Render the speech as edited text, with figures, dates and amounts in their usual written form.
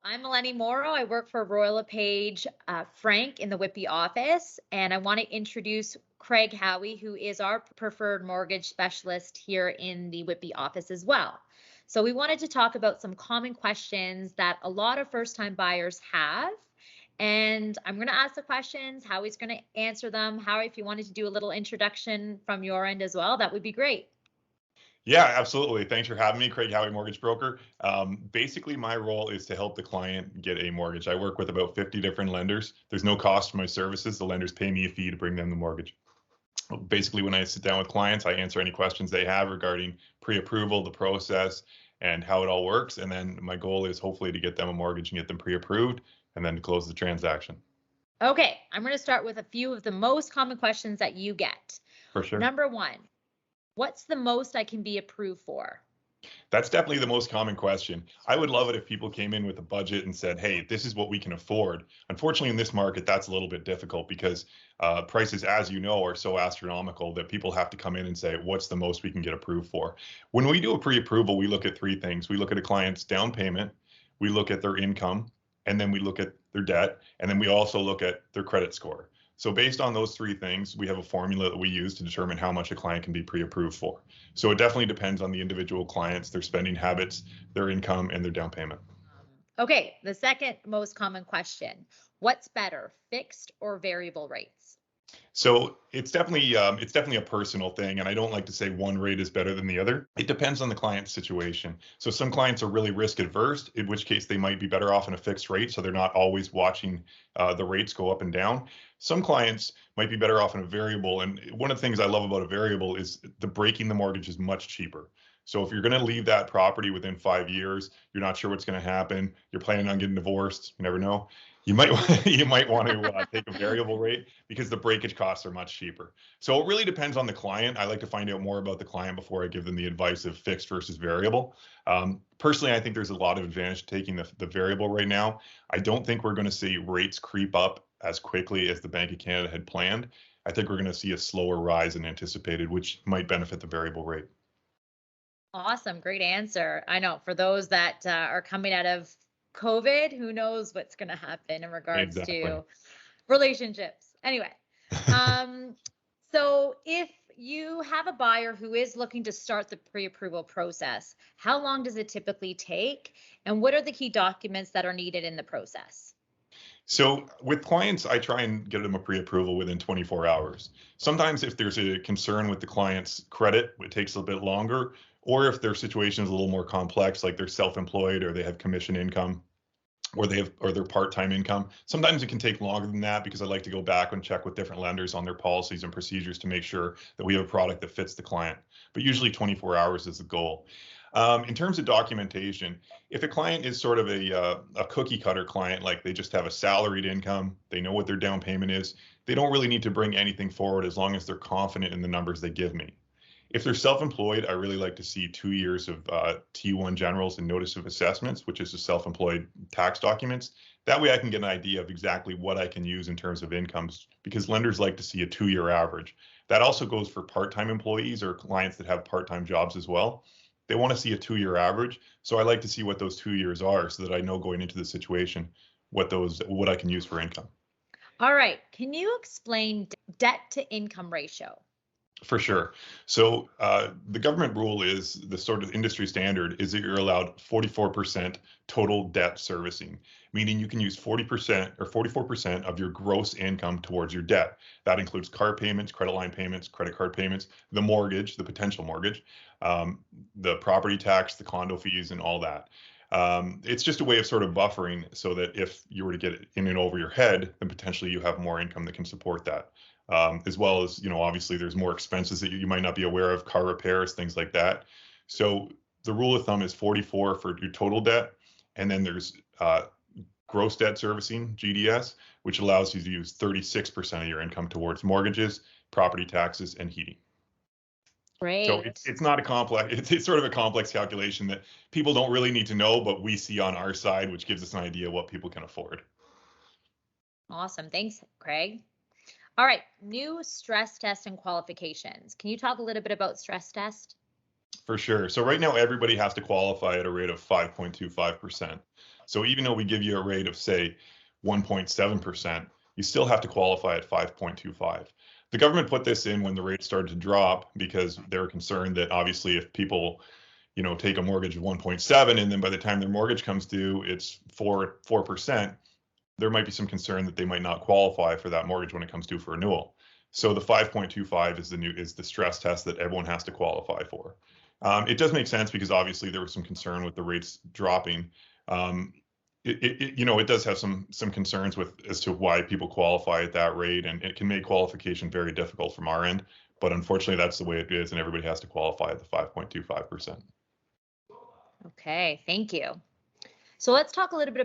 I'm Melanie Morrow. I work for Royal LePage Frank in the Whitby office, and I want to introduce Craig Howie, who is our preferred mortgage specialist here in the Whitby office as well. So we wanted to talk about some common questions that a lot of first-time buyers have. And I'm going to ask the questions. Howie's going to answer them. Howie, if you wanted to do a little introduction from your end as well, that would be great. Yeah, absolutely. Thanks for having me, Craig Howie, mortgage broker. Basically, my role is to help the client get a mortgage. I work with about 50 different lenders. There's no cost for my services. The lenders pay me a fee to bring them the mortgage. Basically, when I sit down with clients, I answer any questions they have regarding pre-approval, the process, and how it all works. And then my goal is hopefully to get them a mortgage and get them pre-approved and then to close the transaction. Okay, I'm going to start with a few of the most common questions that you get. For sure. Number one, what's the most I can be approved for? That's definitely the most common question. I would love it if people came in with a budget and said, hey, this is what we can afford. Unfortunately, in this market, that's a little bit difficult because prices, as you know, are so astronomical that people have to come in and say, what's the most we can get approved for? When we do a pre-approval, we look at three things. We look at a client's down payment, we look at their income, and then we look at their debt, and then we also look at their credit score. So based on those three things, we have a formula that we use to determine how much a client can be pre-approved for. So it definitely depends on the individual clients, their spending habits, their income, and their down payment. Okay, the second most common question, what's better, fixed or variable rates? So it's definitely a personal thing, and I don't like to say one rate is better than the other. It depends on the client's situation. So some clients are really risk adverse, in which case they might be better off in a fixed rate, so they're not always watching the rates go up and down. Some clients might be better off in a variable, and one of the things I love about a variable is the breaking the mortgage is much cheaper. So if you're going to leave that property within 5 years, you're not sure what's going to happen, you're planning on getting divorced, you never know. You might want to take a variable rate because the breakage costs are much cheaper. So it really depends on the client. I like to find out more about the client before I give them the advice of fixed versus variable. Personally, I think there's a lot of advantage to taking the variable right now. I don't think we're going to see rates creep up as quickly as the Bank of Canada had planned. I think we're going to see a slower rise than anticipated, which might benefit the variable rate. Awesome, great answer. I know for those that are coming out of COVID, who knows what's going to happen in regards to relationships. Anyway, so if you have a buyer who is looking to start the pre-approval process, how long does it typically take? And what are the key documents that are needed in the process? So with clients, I try and get them a pre-approval within 24 hours. Sometimes if there's a concern with the client's credit, it takes a bit longer, or if their situation is a little more complex, like they're self-employed or they have commission income, or their part-time income. Sometimes it can take longer than that because I like to go back and check with different lenders on their policies and procedures to make sure that we have a product that fits the client. But usually 24 hours is the goal. In terms of documentation, if a client is sort of a cookie cutter client, like they just have a salaried income, they know what their down payment is, they don't really need to bring anything forward as long as they're confident in the numbers they give me. If they're self-employed, I really like to see 2 years of T1 generals and notice of assessments, which is the self-employed tax documents. That way I can get an idea of exactly what I can use in terms of incomes because lenders like to see a 2-year average. That also goes for part-time employees or clients that have part-time jobs as well. They want to see a 2-year average. So I like to see what those 2 years are so that I know going into the situation what I can use for income. All right. Can you explain debt to income ratio? For sure. So the government rule is the sort of industry standard is that you're allowed 44% total debt servicing, meaning you can use 40% or 44% of your gross income towards your debt. That includes car payments, credit line payments, credit card payments, the mortgage, the potential mortgage, the property tax, the condo fees, and all that. It's just a way of sort of buffering so that if you were to get it in and over your head, then potentially you have more income that can support that. As well as, obviously there's more expenses that you might not be aware of, car repairs, things like that. So the rule of thumb is 44 for your total debt. And then there's gross debt servicing, GDS, which allows you to use 36% of your income towards mortgages, property taxes, and heating. Great. So it's not a complex, it's sort of a complex calculation that people don't really need to know, but we see on our side, which gives us an idea of what people can afford. Awesome. Thanks, Craig. All right, new stress test and qualifications. Can you talk a little bit about stress test? For sure. So right now, everybody has to qualify at a rate of 5.25%. So even though we give you a rate of say 1.7%, you still have to qualify at 5.25. The government put this in when the rate started to drop because they were concerned that obviously if people, take a mortgage of 1.7 and then by the time their mortgage comes due, it's 4%, there might be some concern that they might not qualify for that mortgage when it comes due for renewal. So the 5.25 is the stress test that everyone has to qualify for. It does make sense because obviously there was some concern with the rates dropping. It does have some concerns as to why people qualify at that rate, and it can make qualification very difficult from our end. But unfortunately, that's the way it is, and everybody has to qualify at the 5.25%. Okay, thank you. So let's talk a little bit